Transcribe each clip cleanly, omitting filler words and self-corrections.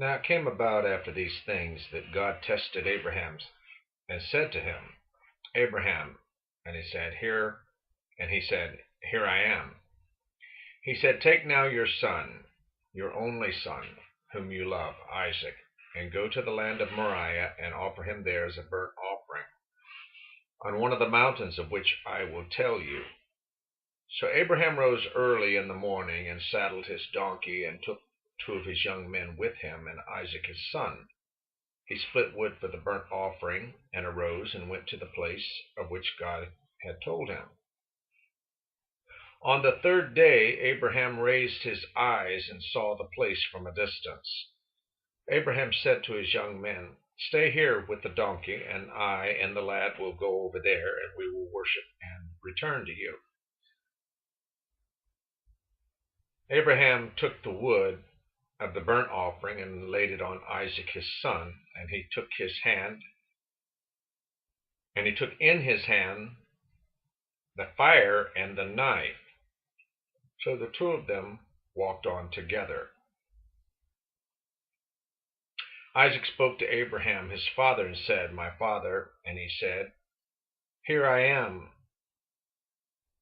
Now it came about after these things that God tested Abraham and said to him, Abraham. And he said, Here. And he said, Here I am. He said, Take now your son, your only son, whom you love, Isaac, and go to the land of Moriah and offer him there as a burnt offering on one of the mountains of which I will tell you. So Abraham rose early in the morning and saddled his donkey and took 2 of his young men with him and Isaac his son. He split wood for the burnt offering and arose and went to the place of which God had told him. On the 3rd day, Abraham raised his eyes and saw the place from a distance. Abraham said to his young men, Stay here with the donkey, and I and the lad will go over there, and we will worship and return to you. Abraham took the wood of the burnt offering and laid it on Isaac his son, and he took in his hand the fire and the knife. So the 2 of them walked on together. Isaac spoke to Abraham his father and said, My father. And he said, Here I am,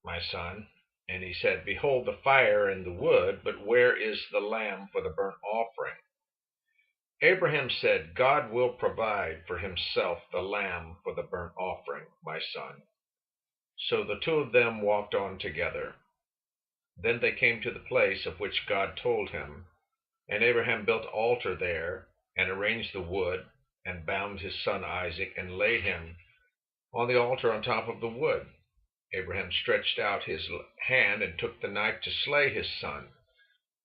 my son. And he said, Behold the fire and the wood, but where is the lamb for the burnt offering? Abraham said, God will provide for himself the lamb for the burnt offering, my son. So the 2 of them walked on together. Then they came to the place of which God told him, and Abraham built an altar there, and arranged the wood, and bound his son Isaac, and laid him on the altar on top of the wood. Abraham stretched out his hand and took the knife to slay his son.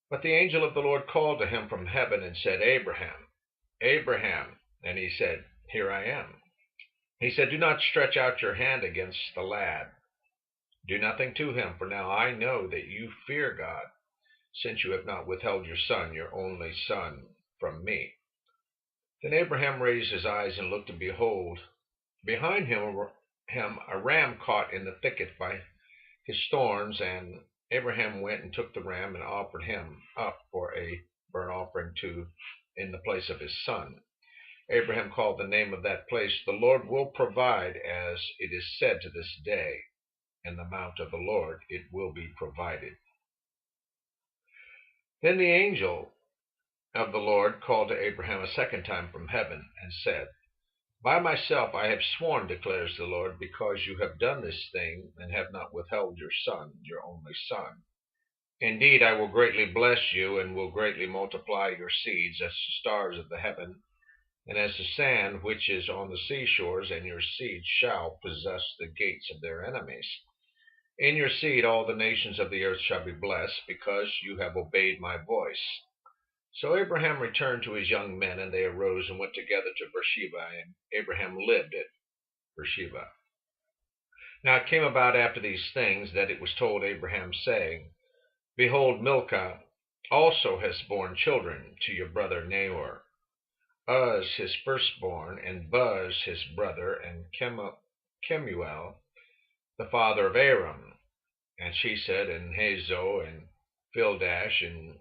But the angel of the Lord called to him from heaven and said, Abraham, Abraham. And he said, Here I am. He said, Do not stretch out your hand against the lad. Do nothing to him, for now I know that you fear God, since you have not withheld your son, your only son, from me. Then Abraham raised his eyes and looked, and behold, behind him a ram caught in the thicket by his thorns. And Abraham went and took the ram and offered him up for a burnt offering in the place of his son. Abraham called the name of that place, The Lord will provide, as it is said to this day, In the mount of the Lord it will be provided. Then the angel of the Lord called to Abraham a second time from heaven and said, By myself I have sworn, declares the Lord, because you have done this thing and have not withheld your son, your only son. Indeed, I will greatly bless you and will greatly multiply your seeds as the stars of the heaven and as the sand which is on the seashores, and your seed shall possess the gates of their enemies. In your seed all the nations of the earth shall be blessed, because you have obeyed my voice. So Abraham returned to his young men, and they arose and went together to Beersheba, and Abraham lived at Beersheba. Now it came about after these things that it was told Abraham, saying, Behold, Milcah also has borne children to your brother Nahor, Uz his firstborn, and Buz his brother, and Kemuel the father of Aram. And she said, and Hazo, and Pildash, and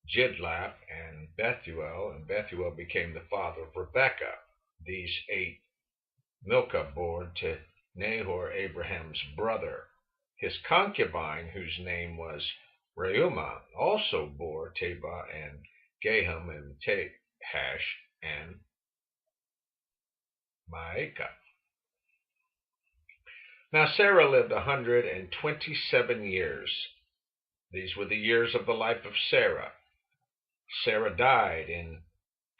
Jidlaph, and Bethuel, and Bethuel became the father of Rebekah. These 8 Milcah bore to Nahor, Abraham's brother. His concubine, whose name was Reumah, also bore Tebah, and Gaham, and Tahash, and Maacah. Now Sarah lived 127 years. These were the years of the life of Sarah. Sarah died in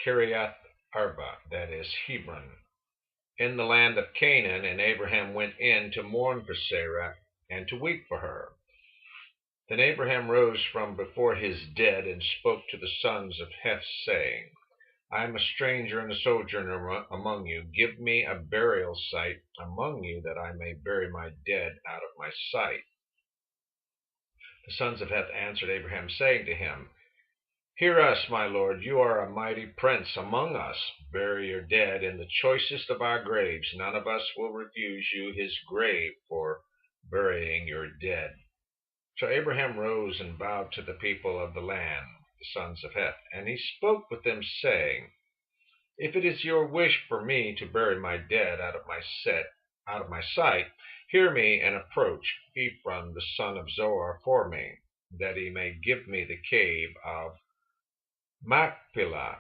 Kiriath Arba, that is Hebron, in the land of Canaan, and Abraham went in to mourn for Sarah and to weep for her. Then Abraham rose from before his dead and spoke to the sons of Heth, saying, I am a stranger and a sojourner among you. Give me a burial site among you, that I may bury my dead out of my sight. The sons of Heth answered Abraham, saying to him, Hear us, my lord, you are a mighty prince among us. Bury your dead in the choicest of our graves. None of us will refuse you his grave for burying your dead. So Abraham rose and bowed to the people of the land. the sons of Heth. And he spoke with them, saying, If it is your wish for me to bury my dead out of my sight, hear me and approach Ephron the son of Zohar for me, that he may give me the cave of Machpelah,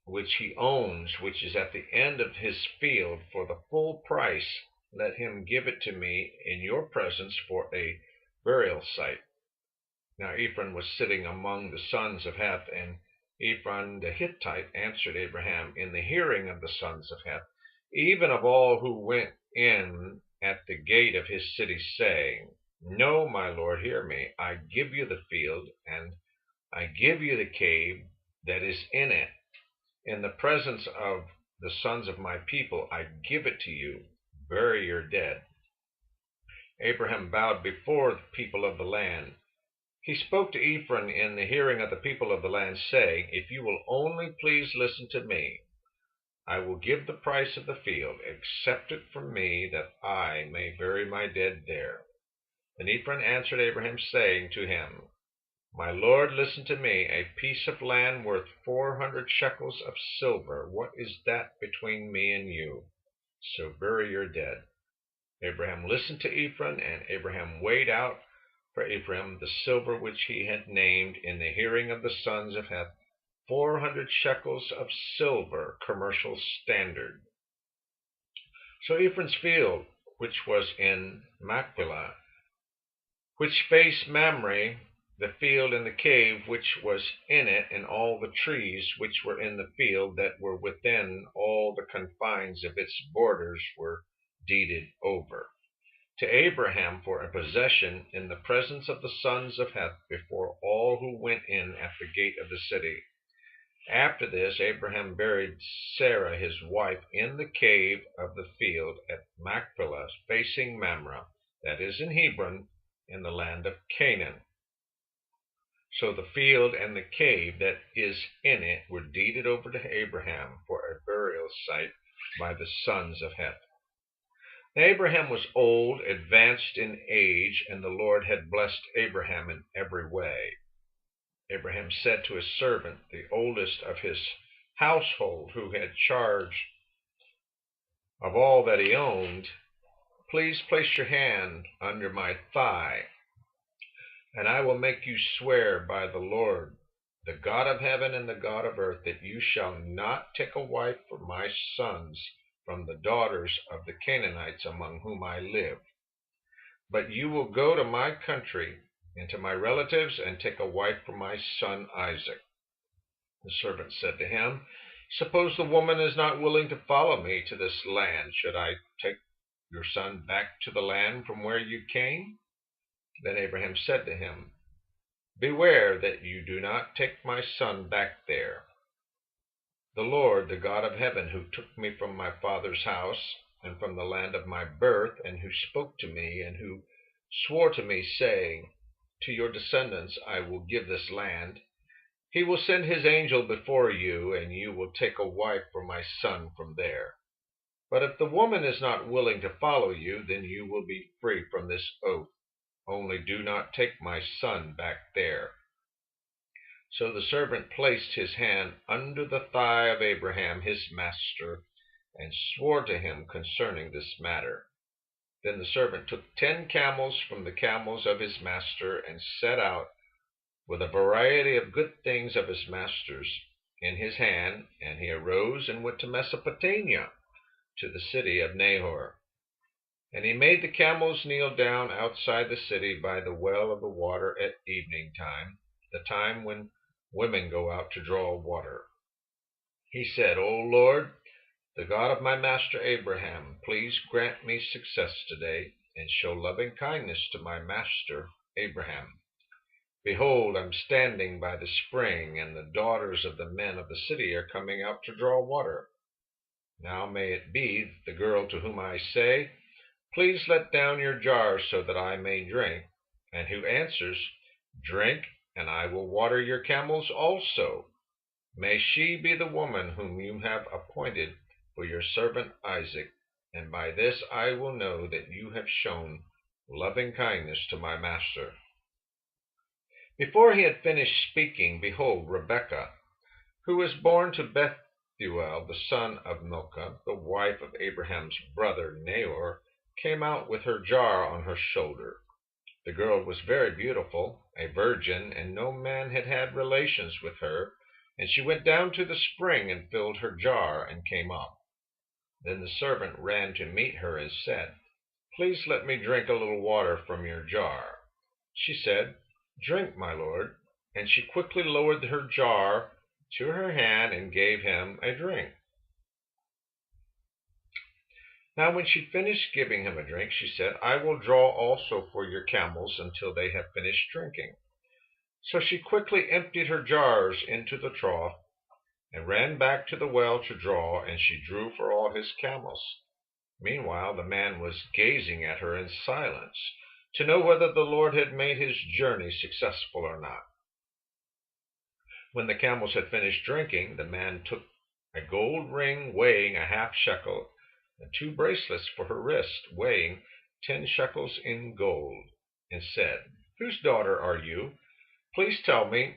which he owns, which is at the end of his field, for the full price. Let him give it to me in your presence for a burial site. Now Ephron was sitting among the sons of Heth, and Ephron the Hittite answered Abraham in the hearing of the sons of Heth, even of all who went in at the gate of his city, saying, No, my lord, hear me. I give you the field, and I give you the cave that is in it. In the presence of the sons of my people, I give it to you. Bury your dead. Abraham bowed before the people of the land. He spoke to Ephron in the hearing of the people of the land, saying, If you will only please listen to me, I will give the price of the field. Accept it from me, that I may bury my dead there. And Ephron answered Abraham, saying to him, My lord, listen to me. A piece of land worth 400 shekels of silver. What is that between me and you? So bury your dead. Abraham listened to Ephron, and Abraham weighed out for Ephraim the silver which he had named in the hearing of the sons of Heth, 400 shekels of silver, commercial standard. So Ephraim's field, which was in Machpelah, which faced Mamre, the field and the cave which was in it, and all the trees which were in the field that were within all the confines of its borders, were deeded over to Abraham for a possession in the presence of the sons of Heth, before all who went in at the gate of the city. After this, Abraham buried Sarah his wife in the cave of the field at Machpelah, facing Mamre, that is in Hebron, in the land of Canaan. So the field and the cave that is in it were deeded over to Abraham for a burial site by the sons of Heth. Abraham was old, advanced in age, and the Lord had blessed Abraham in every way. Abraham said to his servant, the oldest of his household, who had charge of all that he owned, Please place your hand under my thigh, and I will make you swear by the Lord, the God of heaven and the God of earth, that you shall not take a wife for my sons from the daughters of the Canaanites among whom I live. But you will go to my country and to my relatives and take a wife for my son Isaac. The servant said to him, Suppose the woman is not willing to follow me to this land. Should I take your son back to the land from where you came? Then Abraham said to him, Beware that you do not take my son back there. The Lord, the God of heaven, who took me from my father's house and from the land of my birth, and who spoke to me and who swore to me, saying, To your descendants I will give this land, he will send his angel before you, and you will take a wife for my son from there. But if the woman is not willing to follow you, then you will be free from this oath. Only do not take my son back there. So the servant placed his hand under the thigh of Abraham his master, and swore to him concerning this matter. Then the servant took 10 camels from the camels of his master, and set out with a variety of good things of his master's in his hand, and he arose and went to Mesopotamia, to the city of Nahor. And he made the camels kneel down outside the city by the well of the water at evening time, the time when women go out to draw water. He said, O Lord, the God of my master Abraham, please grant me success today, and show loving kindness to my master Abraham. Behold, I'm standing by the spring, and the daughters of the men of the city are coming out to draw water. Now may it be that the girl to whom I say, Please let down your jars so that I may drink, and who answers, Drink, and I will water your camels also. May she be the woman whom you have appointed for your servant Isaac, and by this I will know that you have shown loving kindness to my master. Before he had finished speaking, behold, Rebekah, who was born to Bethuel, the son of Milcah, the wife of Abraham's brother Nahor, came out with her jar on her shoulder. The girl was very beautiful, a virgin, and no man had had relations with her, and she went down to the spring and filled her jar and came up. Then the servant ran to meet her and said, "Please let me drink a little water from your jar." She said, "Drink, my lord," and she quickly lowered her jar to her hand and gave him a drink. Now when she finished giving him a drink, she said, "I will draw also for your camels until they have finished drinking." So she quickly emptied her jars into the trough and ran back to the well to draw, and she drew for all his camels. Meanwhile the man was gazing at her in silence, to know whether the Lord had made his journey successful or not. When the camels had finished drinking, the man took a gold ring weighing a half shekel, and 2 bracelets for her wrist, weighing 10 shekels in gold, and said, "Whose daughter are you? Please tell me,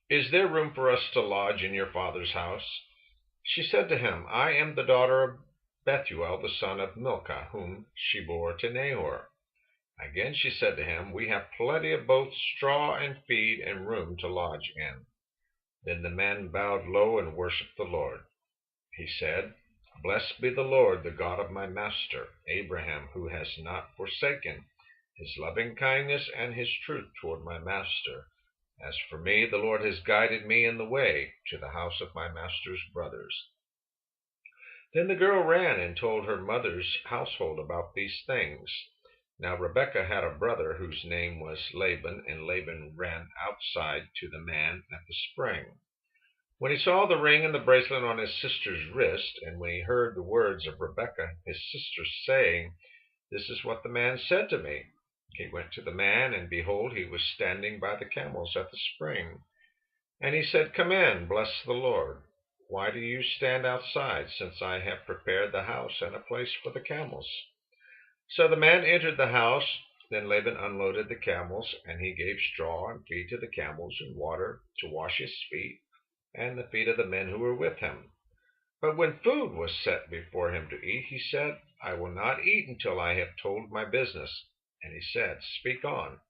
is there room for us to lodge in your father's house?" She said to him, "I am the daughter of Bethuel, the son of Milcah, whom she bore to Nahor." Again she said to him, "We have plenty of both straw and feed and room to lodge in." Then the man bowed low and worshipped the Lord. He said, "Blessed be the Lord, the God of my master Abraham, who has not forsaken his loving kindness and his truth toward my master. As for me, the Lord has guided me in the way to the house of my master's brothers." Then the girl ran and told her mother's household about these things. Now Rebekah had a brother whose name was Laban, and Laban ran outside to the man at the spring. When he saw the ring and the bracelet on his sister's wrist, and when he heard the words of Rebekah his sister saying, "This is what the man said to me," he went to the man, and behold, he was standing by the camels at the spring. And he said, "Come in, bless the Lord. Why do you stand outside, since I have prepared the house and a place for the camels?" So the man entered the house. Then Laban unloaded the camels, and he gave straw and feed to the camels, and water to wash his feet and the feet of the men who were with him. But when food was set before him to eat, he said, "I will not eat until I have told my business." And he said, "Speak on."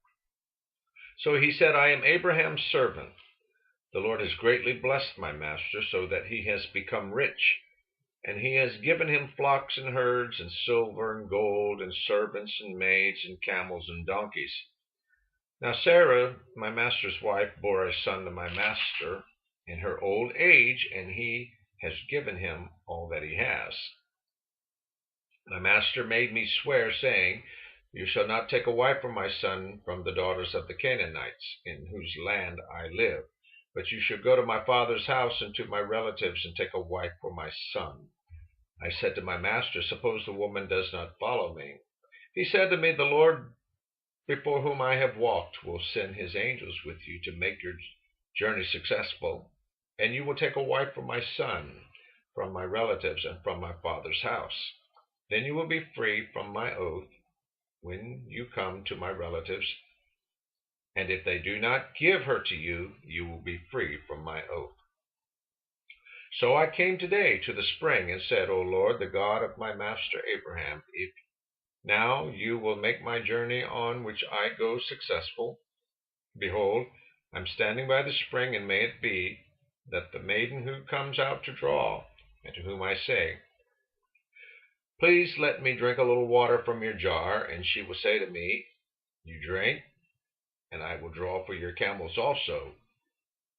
So he said, "I am Abraham's servant. The Lord has greatly blessed my master, so that he has become rich, and he has given him flocks and herds, and silver and gold, and servants and maids, and camels and donkeys. Now Sarah, my master's wife, bore a son to my master in her old age, and he has given him all that he has. My master made me swear, saying, 'You shall not take a wife for my son from the daughters of the Canaanites, in whose land I live, but you shall go to my father's house and to my relatives and take a wife for my son.' I said to my master, 'Suppose the woman does not follow me?' He said to me, 'The Lord before whom I have walked will send his angels with you to make your journey successful, and you will take a wife for my son from my relatives and from my father's house. Then you will be free from my oath when you come to my relatives, and if they do not give her to you, you will be free from my oath.' So I came today to the spring and said, 'O Lord, the God of my master Abraham, if now you will make my journey on which I go successful, behold, I'm standing by the spring, and may it be that the maiden who comes out to draw, and to whom I say, "Please let me drink a little water from your jar," and she will say to me, "You drink, and I will draw for your camels also,"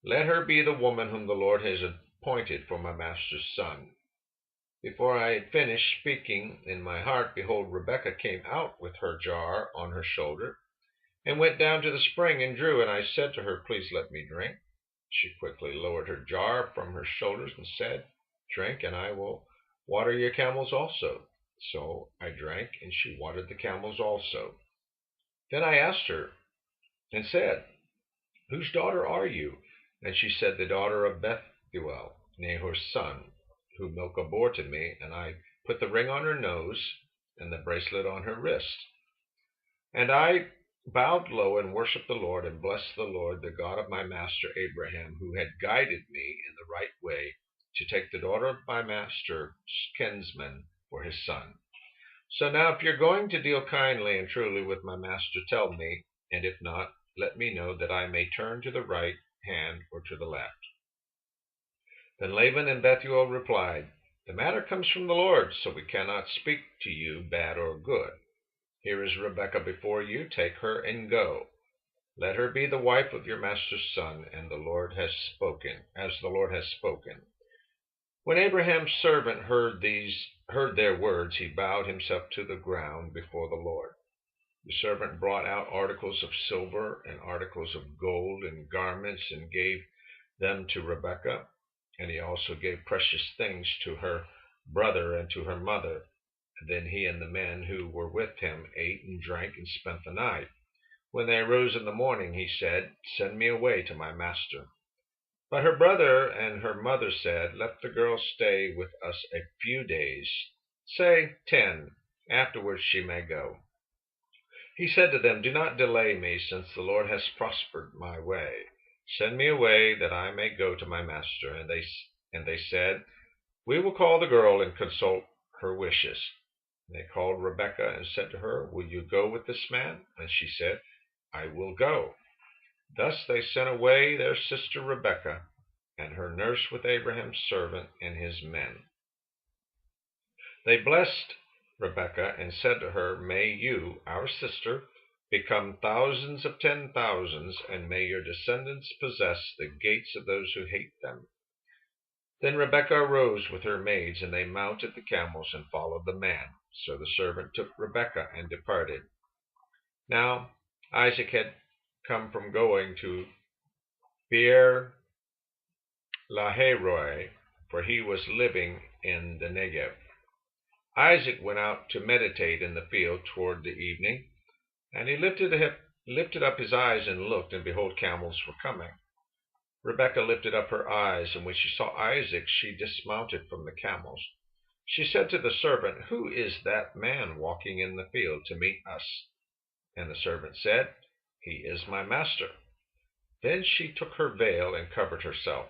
let her be the woman whom the Lord has appointed for my master's son." Before I had finished speaking in my heart, behold, Rebekah came out with her jar on her shoulder, and went down to the spring and drew, and I said to her, "Please let me drink." She quickly lowered her jar from her shoulders and said, "Drink, and I will water your camels also." So I drank, and she watered the camels also. Then I asked her and said, "Whose daughter are you?" And she said, "The daughter of Bethuel, Nahor's son, whom Milcah bore to me." And I put the ring on her nose and the bracelet on her wrist. And I bowed low and worshipped the Lord and blessed the Lord, the God of my master Abraham, who had guided me in the right way to take the daughter of my master's kinsman for his son. So now if you're going to deal kindly and truly with my master, tell me, and if not, let me know that I may turn to the right hand or to the left. Then Laban and Bethuel replied, The matter comes from the Lord, so we cannot speak to you bad or good. Here is Rebekah before you, take her and go. Let her be the wife of your master's son, and the Lord has spoken, as the Lord has spoken. When Abraham's servant heard their words, he bowed himself to the ground before the Lord. The servant brought out articles of silver and articles of gold and garments and gave them to Rebekah, and he also gave precious things to her brother and to her mother. Then he and the men who were with him ate and drank and spent the night. When they arose in the morning, he said, Send me away to my master. But her brother and her mother said, Let the girl stay with us a few days, say 10. Afterwards she may go. He said to them, Do not delay me, since the Lord has prospered my way. Send me away, that I may go to my master. And they said, We will call the girl and consult her wishes. And they called Rebekah and said to her, Will you go with this man? And she said, I will go. Thus they sent away their sister Rebekah and her nurse with Abraham's servant and his men. They blessed Rebekah and said to her, May you, our sister, become thousands of 10,000s, and may your descendants possess the gates of those who hate them. Then Rebekah arose with her maids, and they mounted the camels and followed the man. So the servant took Rebekah and departed. Now Isaac had come from going to Beer-lahai-roi, for he was living in the Negev. Isaac went out to meditate in the field toward the evening, and he lifted up his eyes and looked, and behold, camels were coming. Rebekah lifted up her eyes, and when she saw Isaac, she dismounted from the camels. She said to the servant, Who is that man walking in the field to meet us? And the servant said, He is my master. Then she took her veil and covered herself.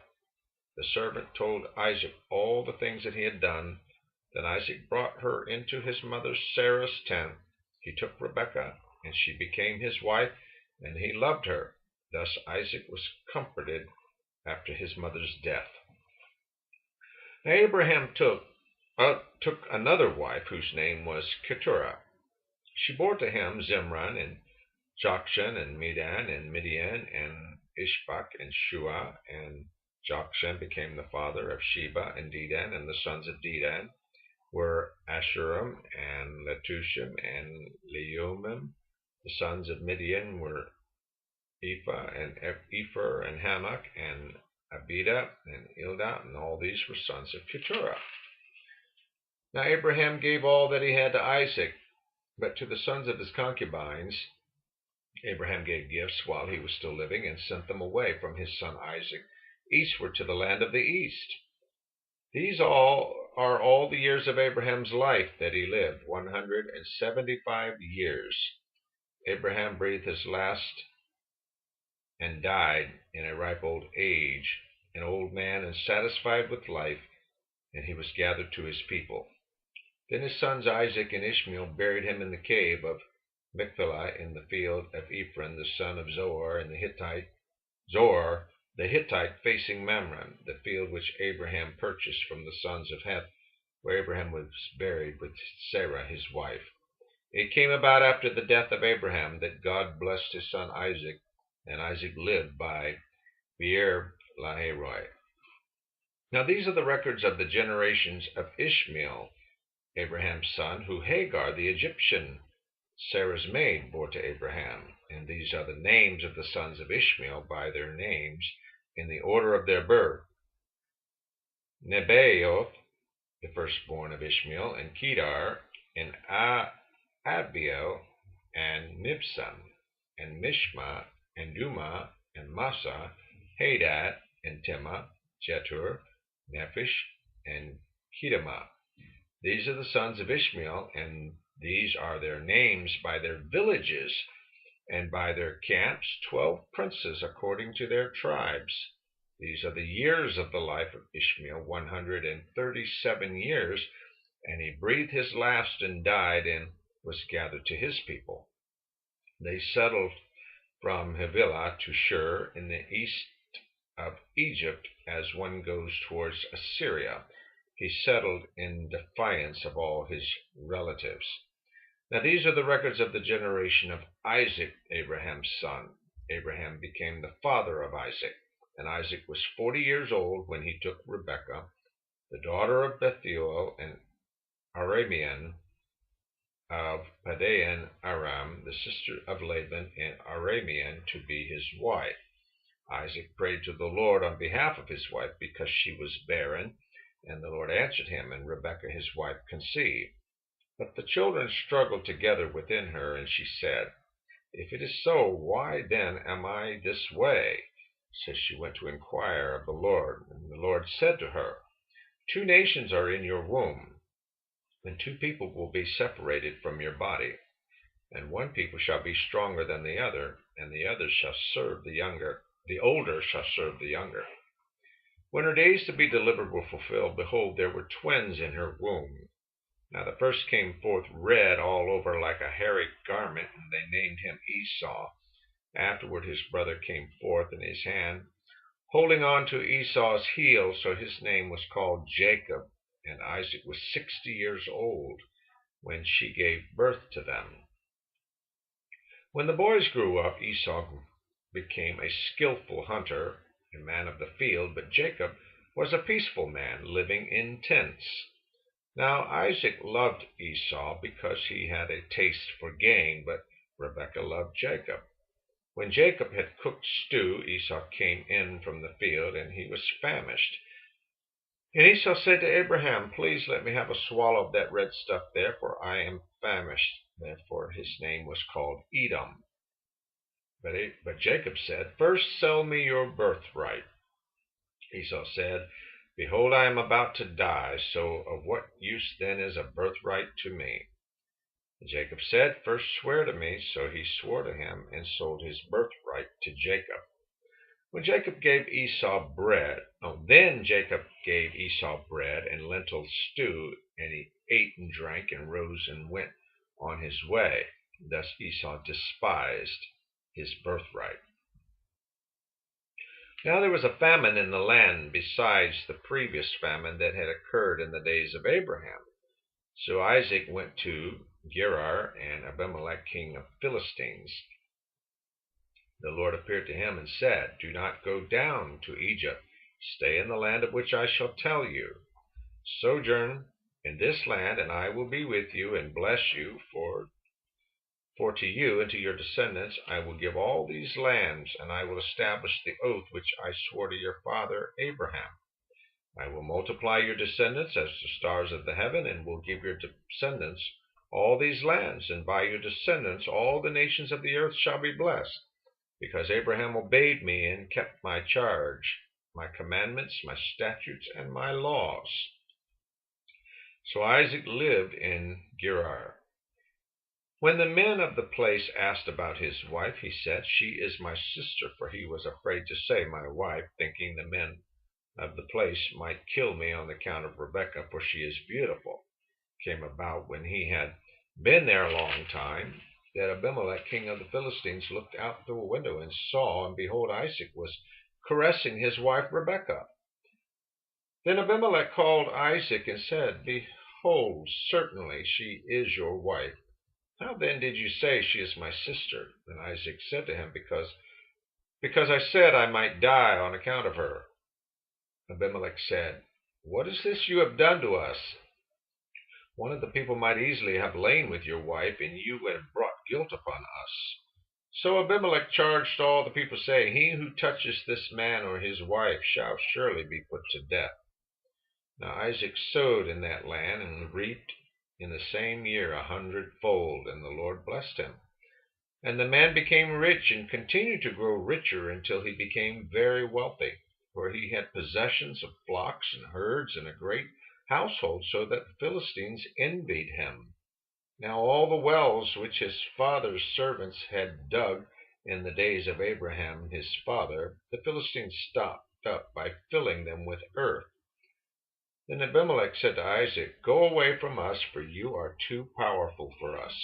The servant told Isaac all the things that he had done. Then Isaac brought her into his mother Sarah's tent. He took Rebekah, and she became his wife, and he loved her. Thus Isaac was comforted after his mother's death. Now Abraham took another wife, whose name was Keturah. She bore to him Zimran, and Jokshan, and Medan, and Midian, and Ishbak, and Shua. And Jokshan became the father of Sheba and Dedan, and the sons of Dedan were Ashurim and Letushim and Leumim. The sons of Midian were Ephah and Epher and Hamak and Abida and Ilda, and all these were sons of Keturah. Now Abraham gave all that he had to Isaac, but to the sons of his concubines Abraham gave gifts while he was still living, and sent them away from his son Isaac eastward to the land of the east. These are all the years of Abraham's life that he lived, 175 years. Abraham breathed his last and died in a ripe old age, an old man and satisfied with life, and he was gathered to his people. Then his sons Isaac and Ishmael buried him in the cave of Machpelah in the field of Ephron, the son of Zohar, the Hittite, facing Mamre, the field which Abraham purchased from the sons of Heth, where Abraham was buried with Sarah his wife. It came about after the death of Abraham that God blessed his son Isaac, and Isaac lived by Beer-lahai-roi. Now these are the records of the generations of Ishmael, Abraham's son, who Hagar the Egyptian, Sarah's maid, bore to Abraham. And these are the names of the sons of Ishmael by their names in the order of their birth: Nebaioth, the firstborn of Ishmael, and Kedar, and Abiel, and Mibsam, and Mishma, and Duma, and Massa, Hadad, and Tema, Jetur, Nephish, and Kedemah. These are the sons of Ishmael, and these are their names by their villages. and by their camps 12 princes according to their tribes. These are the years of the life of Ishmael, 137 years, and he breathed his last and died and was gathered to his people. They settled from Havilah to Shur in the east of Egypt as one goes towards Assyria. He settled in defiance of all his relatives. Now these are the records of the generation of Isaac, Abraham's son. Abraham became the father of Isaac, and Isaac was 40 years old when he took Rebekah, the daughter of Bethuel and Aramean of Padan Aram, the sister of Laban and Aramean, to be his wife. Isaac prayed to the Lord on behalf of his wife because she was barren, and the Lord answered him, and Rebekah his wife conceived. But the children struggled together within her, and she said, "If it is so, why then am I this way?" So she went to inquire of the Lord, and the Lord said to her, "2 nations are in your womb, and 2 people will be separated from your body, and 1 people shall be stronger than the other, and the other shall serve the younger. The older shall serve the younger." When her days to be delivered were fulfilled, behold, there were twins in her womb. Now the first came forth red all over like a hairy garment, and they named him Esau. Afterward his brother came forth in his hand, holding on to Esau's heel, so his name was called Jacob. And Isaac was 60 years old when she gave birth to them. When the boys grew up, Esau became a skillful hunter, a man of the field, but Jacob was a peaceful man, living in tents. Now Isaac loved Esau because he had a taste for gain, but Rebekah loved Jacob. When Jacob had cooked stew, Esau came in from the field, and he was famished. And Esau said to Abraham, "Please let me have a swallow of that red stuff there, for I am famished." Therefore his name was called Edom. But Jacob said, "First sell me your birthright." Esau said, "Behold, I am about to die, so of what use then is a birthright to me?" And Jacob said, "First swear to me." So he swore to him and sold his birthright to Jacob. Then Jacob gave Esau bread and lentil stew, and he ate and drank and rose and went on his way. Thus Esau despised his birthright. Now there was a famine in the land besides the previous famine that had occurred in the days of Abraham. So Isaac went to Gerar, and Abimelech king of Philistines. The Lord appeared to him and said, "Do not go down to Egypt. Stay in the land of which I shall tell you. Sojourn in this land, and I will be with you and bless you, for to you and to your descendants I will give all these lands, and I will establish the oath which I swore to your father Abraham. I will multiply your descendants as the stars of the heaven, and will give your descendants all these lands, and by your descendants all the nations of the earth shall be blessed, because Abraham obeyed me and kept my charge, my commandments, my statutes, and my laws." So Isaac lived in Gerar. When the men of the place asked about his wife, he said, "She is my sister," for he was afraid to say "my wife," thinking the men of the place might kill me on account of Rebekah, for she is beautiful. It came about when he had been there a long time, that Abimelech king of the Philistines looked out through a window and saw, and behold, Isaac was caressing his wife Rebekah. Then Abimelech called Isaac and said, "Behold, certainly she is your wife. How then did you say she is my sister?" And Isaac said to him, Because I said I might die on account of her." Abimelech said, "What is this you have done to us? One of the people might easily have lain with your wife, and you would have brought guilt upon us." So Abimelech charged all the people, saying, "He who touches this man or his wife shall surely be put to death." Now Isaac sowed in that land, and reaped in the same year 100-fold, and the Lord blessed him. And the man became rich, and continued to grow richer until he became very wealthy, for he had possessions of flocks and herds and a great household, so that the Philistines envied him. Now all the wells which his father's servants had dug in the days of Abraham his father, the Philistines stopped up by filling them with earth. Then Abimelech said to Isaac, "Go away from us, for you are too powerful for us."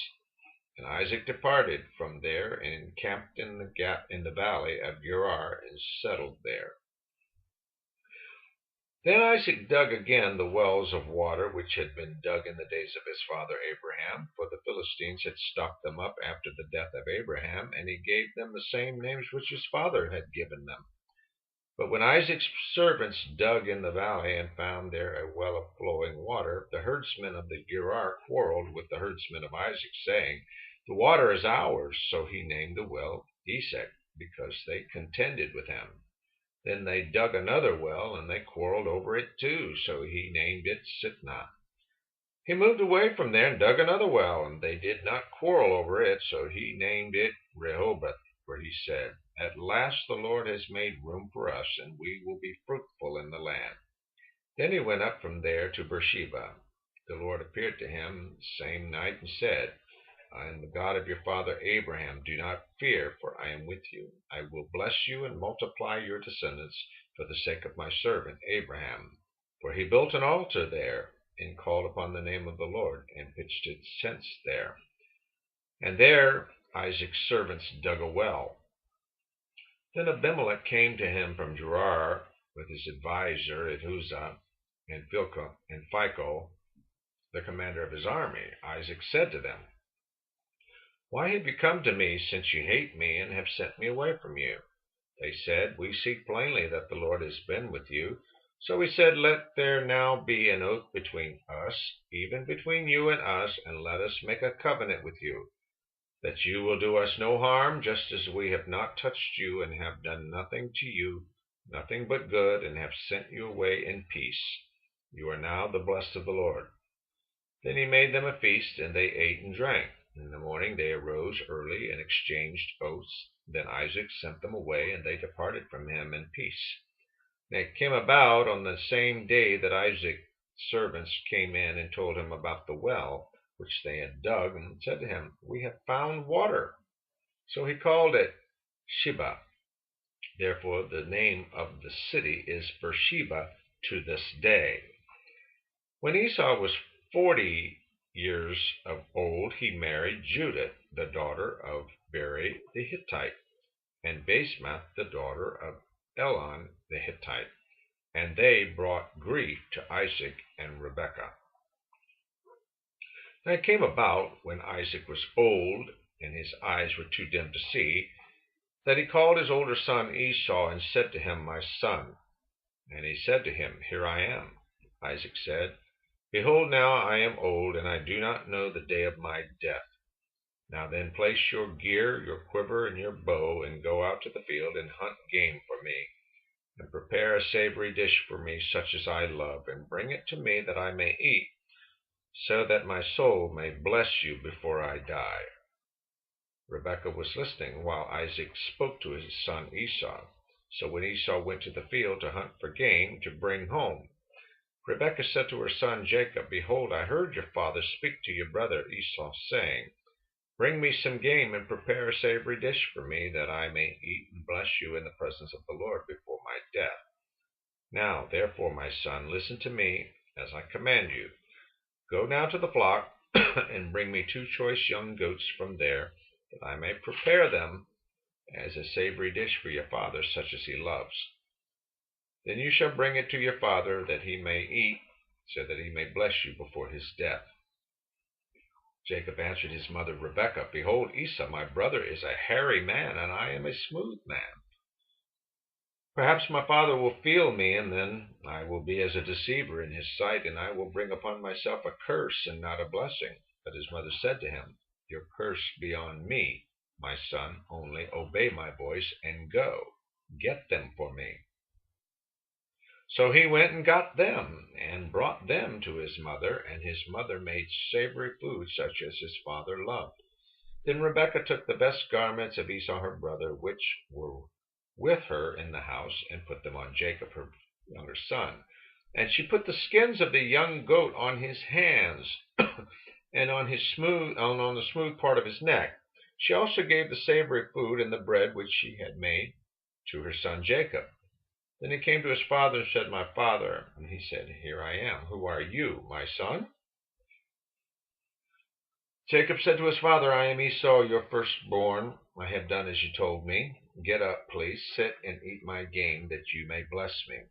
And Isaac departed from there and encamped in the valley of Gerar and settled there. Then Isaac dug again the wells of water which had been dug in the days of his father Abraham, for the Philistines had stopped them up after the death of Abraham, and he gave them the same names which his father had given them. But when Isaac's servants dug in the valley and found there a well of flowing water, the herdsmen of the Gerar quarreled with the herdsmen of Isaac, saying, "The water is ours." So he named the well Esek, because they contended with him. Then they dug another well, and they quarreled over it too, so he named it Sitnah. He moved away from there and dug another well, and they did not quarrel over it, so he named it Rehoboth, for he said, "At last the Lord has made room for us, and we will be fruitful in the land." Then he went up from there to Beersheba. The Lord appeared to him the same night and said, "I am the God of your father Abraham. Do not fear, for I am with you. I will bless you and multiply your descendants for the sake of my servant Abraham." For he built an altar there and called upon the name of the Lord and pitched his tents there. And there Isaac's servants dug a well. Then Abimelech came to him from Gerar with his advisor Ahuzah and Phicol, the commander of his army. Isaac said to them, "Why have you come to me, since you hate me and have sent me away from you?" They said, "We see plainly that the Lord has been with you." So he said, "Let there now be an oath between us, even between you and us, and let us make a covenant with you, that you will do us no harm, just as we have not touched you and have done nothing to you, nothing but good, and have sent you away in peace. You are now the blessed of the Lord." Then he made them a feast, and they ate and drank. In the morning they arose early and exchanged oaths. Then Isaac sent them away, and they departed from him in peace. And it came about on the same day that Isaac's servants came in and told him about the well which they had dug, and said to him, "We have found water." So he called it Sheba. Therefore the name of the city is Beersheba to this day. When Esau was 40 years of old, he married Judith, the daughter of Beri the Hittite, and Basemath, the daughter of Elon the Hittite, and they brought grief to Isaac and Rebekah. And it came about, when Isaac was old and his eyes were too dim to see, that he called his older son Esau and said to him, "My son." And he said to him, "Here I am." Isaac said, "Behold, now I am old, and I do not know the day of my death. Now then, place your gear, your quiver, and your bow, and go out to the field and hunt game for me, and prepare a savory dish for me, such as I love, and bring it to me that I may eat, so that my soul may bless you before I die." Rebekah was listening while Isaac spoke to his son Esau. So when Esau went to the field to hunt for game to bring home, Rebekah said to her son Jacob, "Behold, I heard your father speak to your brother Esau, saying, 'Bring me some game and prepare a savory dish for me, that I may eat and bless you in the presence of the Lord before my death.' Now, therefore, my son, listen to me as I command you. Go now to the flock and bring me 2 choice young goats from there, that I may prepare them as a savory dish for your father, such as he loves. Then you shall bring it to your father, that he may eat, so that he may bless you before his death." Jacob answered his mother Rebekah, "Behold, Esau, my brother, is a hairy man, and I am a smooth man. Perhaps my father will feel me, and then I will be as a deceiver in his sight, and I will bring upon myself a curse and not a blessing." But his mother said to him, "Your curse be on me, my son, only obey my voice and go. Get them for me." So he went and got them, and brought them to his mother, and his mother made savory food such as his father loved. Then Rebekah took the best garments of Esau her brother, which were with her in the house, and put them on Jacob her younger son. And she put the skins of the young goat on his hands, and on the smooth part of his neck. She also gave the savory food and the bread which she had made to her son Jacob. Then he came to his father and said, "My father." And he said, "Here I am. Who are you, my son?" Jacob said to his father, "I am Esau, your firstborn. I have done as you told me. Get up, please, sit and eat my game, that you may bless me."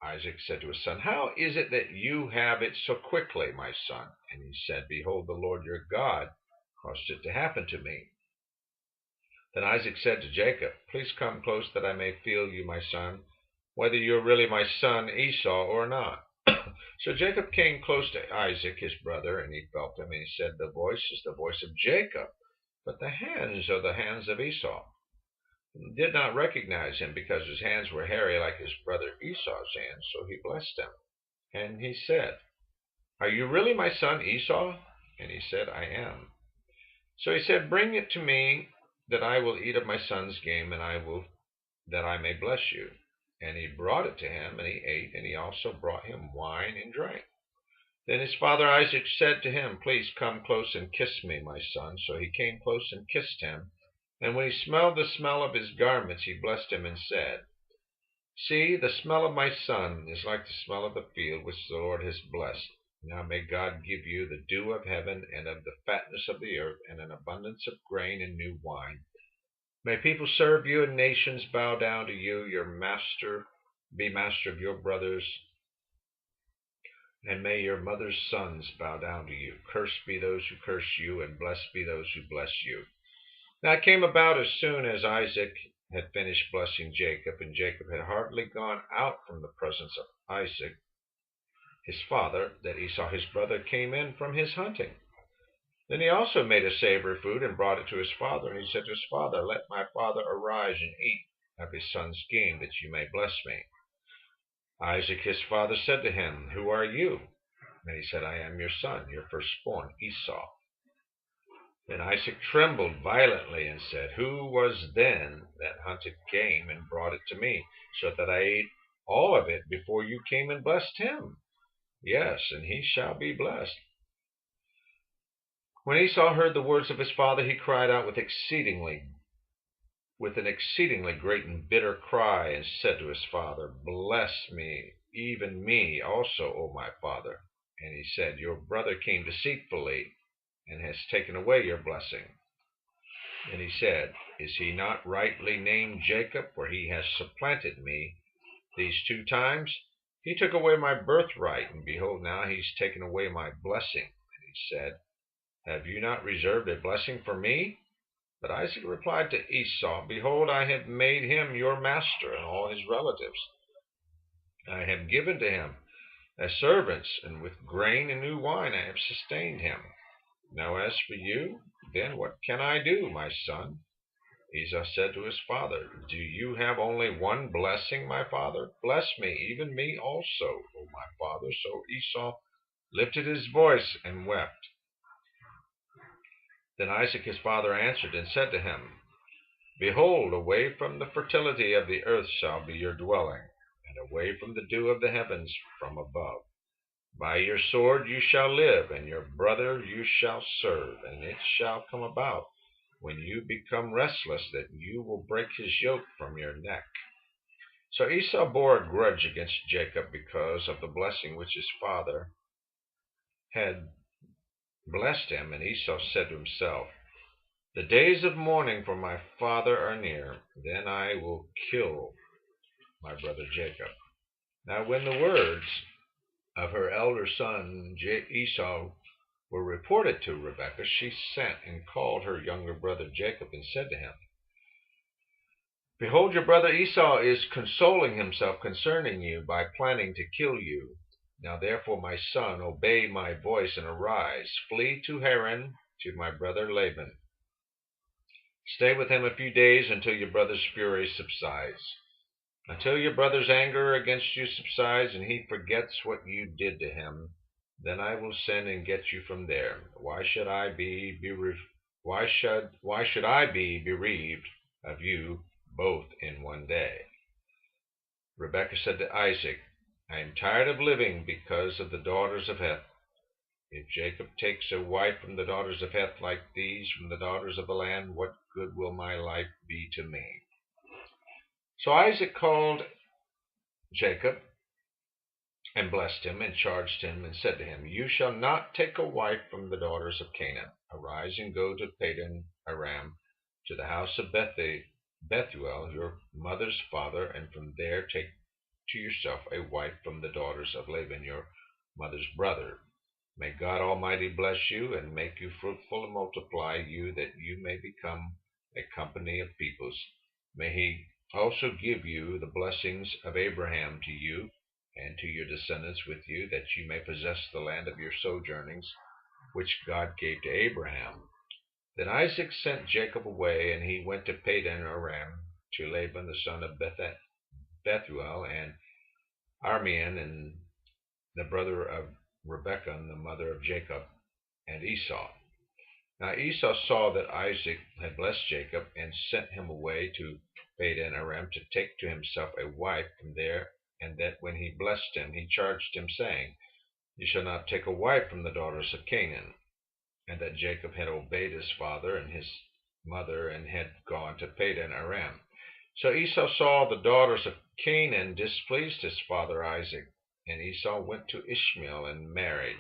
Isaac said to his son, "How is it that you have it so quickly, my son?" And he said, "Behold, the Lord your God caused it to happen to me." Then Isaac said to Jacob, "Please come close that I may feel you, my son, whether you are really my son Esau or not." So Jacob came close to Isaac, his brother, and he felt him, and he said, "The voice is the voice of Jacob, but the hands are the hands of Esau." He did not recognize him because his hands were hairy like his brother Esau's hands, so he blessed him. And he said, "Are you really my son Esau?" And he said, "I am." So he said, "Bring it to me, that I will eat of my son's game, and that I may bless you." And he brought it to him, and he ate, and he also brought him wine and drank. Then his father Isaac said to him, "Please come close and kiss me, my son." So he came close and kissed him. And when he smelled the smell of his garments, he blessed him and said, "See, the smell of my son is like the smell of the field which the Lord has blessed. Now may God give you the dew of heaven and of the fatness of the earth and an abundance of grain and new wine. May people serve you and nations bow down to you. Your master be master of your brothers, and may your mother's sons bow down to you. Cursed be those who curse you, and blessed be those who bless you." Now it came about as soon as Isaac had finished blessing Jacob, and Jacob had hardly gone out from the presence of Isaac, his father, that Esau his brother came in from his hunting. Then he also made a savory food and brought it to his father. And he said to his father, "Let my father arise and eat of his son's game, that you may bless me." Isaac his father said to him, "Who are you?" And he said, "I am your son, your firstborn, Esau." Then Isaac trembled violently and said, "Who was then that hunted game and brought it to me, so that I ate all of it before you came and blessed him? Yes, and he shall be blessed." When Esau heard the words of his father, he cried out with an exceedingly great and bitter cry, and said to his father, "Bless me, even me also, O my father." And he said, "Your brother came deceitfully, and has taken away your blessing." And he said, "Is he not rightly named Jacob? For he has supplanted me these 2 times. He took away my birthright, and behold, now he's taken away my blessing." And he said, "Have you not reserved a blessing for me?" But Isaac replied to Esau, "Behold, I have made him your master and all his relatives. I have given to him as servants, and with grain and new wine I have sustained him. Now as for you, then what can I do, my son?" Esau said to his father, "Do you have only one blessing, my father? Bless me, even me also, O my father." So Esau lifted his voice and wept. Then Isaac his father answered and said to him, "Behold, away from the fertility of the earth shall be your dwelling, and away from the dew of the heavens from above. By your sword you shall live, and your brother you shall serve. And it shall come about, when you become restless, that you will break his yoke from your neck." So Esau bore a grudge against Jacob because of the blessing which his father had blessed him. And Esau said to himself, "The days of mourning for my father are near. Then I will kill my brother Jacob." Now when the words of her elder son Esau were reported to Rebekah, she sent and called her younger brother Jacob and said to him, "Behold, your brother Esau is consoling himself concerning you by planning to kill you. Now therefore, my son, obey my voice and arise. Flee to Hebron to my brother Laban. Stay with him a few days until your brother's fury subsides. Until your brother's anger against you subsides and he forgets what you did to him, then I will send and get you from there. Why should I be bereaved of you both in one day?" Rebekah said to Isaac, "I am tired of living because of the daughters of Heth. If Jacob takes a wife from the daughters of Heth like these, from the daughters of the land, what good will my life be to me?" So Isaac called Jacob and blessed him and charged him and said to him, "You shall not take a wife from the daughters of Canaan. Arise and go to Padan Aram, to the house of Bethuel, your mother's father, and from there take to yourself a wife from the daughters of Laban, your mother's brother. May God Almighty bless you and make you fruitful and multiply you, that you may become a company of peoples. May he also give you the blessings of Abraham to you and to your descendants with you, that you may possess the land of your sojournings, which God gave to Abraham." Then Isaac sent Jacob away, and he went to Padan Aram to Laban the son of Bethuel, and Aramean, and the brother of Rebekah, the mother of Jacob, and Esau. Now Esau saw that Isaac had blessed Jacob, and sent him away to Padan Aram to take to himself a wife from there, and that when he blessed him, he charged him, saying, "You shall not take a wife from the daughters of Canaan." And that Jacob had obeyed his father and his mother, and had gone to Padan Aram. So Esau saw the daughters of Canaan displeased his father Isaac, and Esau went to Ishmael and married.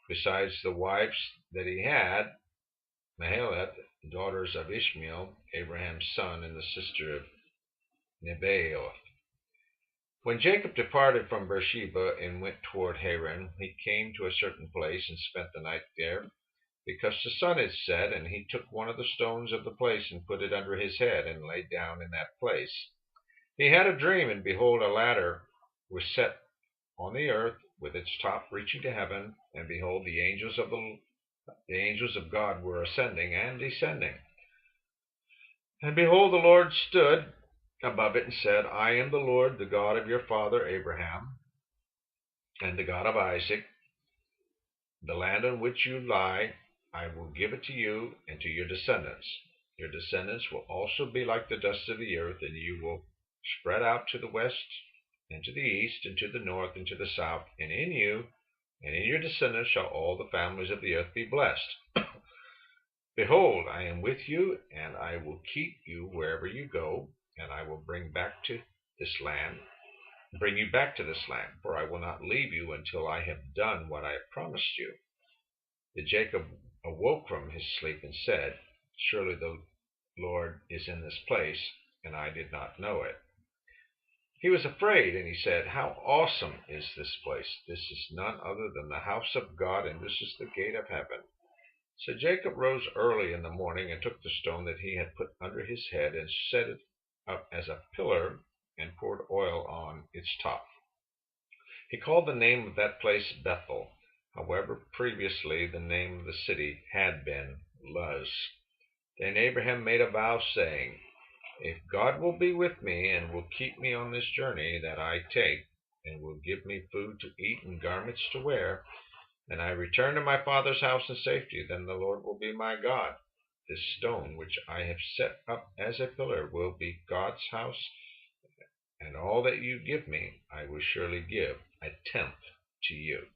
Besides the wives that he had, Mahalath, daughters of Ishmael, Abraham's son, and the sister of Nebaioth. When Jacob departed from Beersheba and went toward Haran, he came to a certain place and spent the night there, because the sun had set, and he took one of the stones of the place and put it under his head, and lay down in that place. He had a dream, and behold, a ladder was set on the earth, with its top reaching to heaven, and behold, the angels of God were ascending and descending. And behold, the Lord stood above it and said, "I am the Lord, the God of your father Abraham, and the God of Isaac. The land on which you lie, I will give it to you and to your descendants. Your descendants will also be like the dust of the earth, and you will spread out to the west and to the east and to the north and to the south, and in you and in your descendants shall all the families of the earth be blessed. Behold, I am with you, and I will keep you wherever you go, and I will bring you back to this land, for I will not leave you until I have done what I have promised you." Then Jacob awoke from his sleep and said, "Surely the Lord is in this place, and I did not know it." He was afraid, and he said, "How awesome is this place! This is none other than the house of God, and this is the gate of heaven." So Jacob rose early in the morning, and took the stone that he had put under his head, and set it up as a pillar, and poured oil on its top. He called the name of that place Bethel. However, previously the name of the city had been Luz. Then Abraham made a vow, saying, "If God will be with me, and will keep me on this journey that I take, and will give me food to eat and garments to wear, and I return to my father's house in safety, then the Lord will be my God. This stone which I have set up as a pillar will be God's house, and all that you give me I will surely give a tenth to you."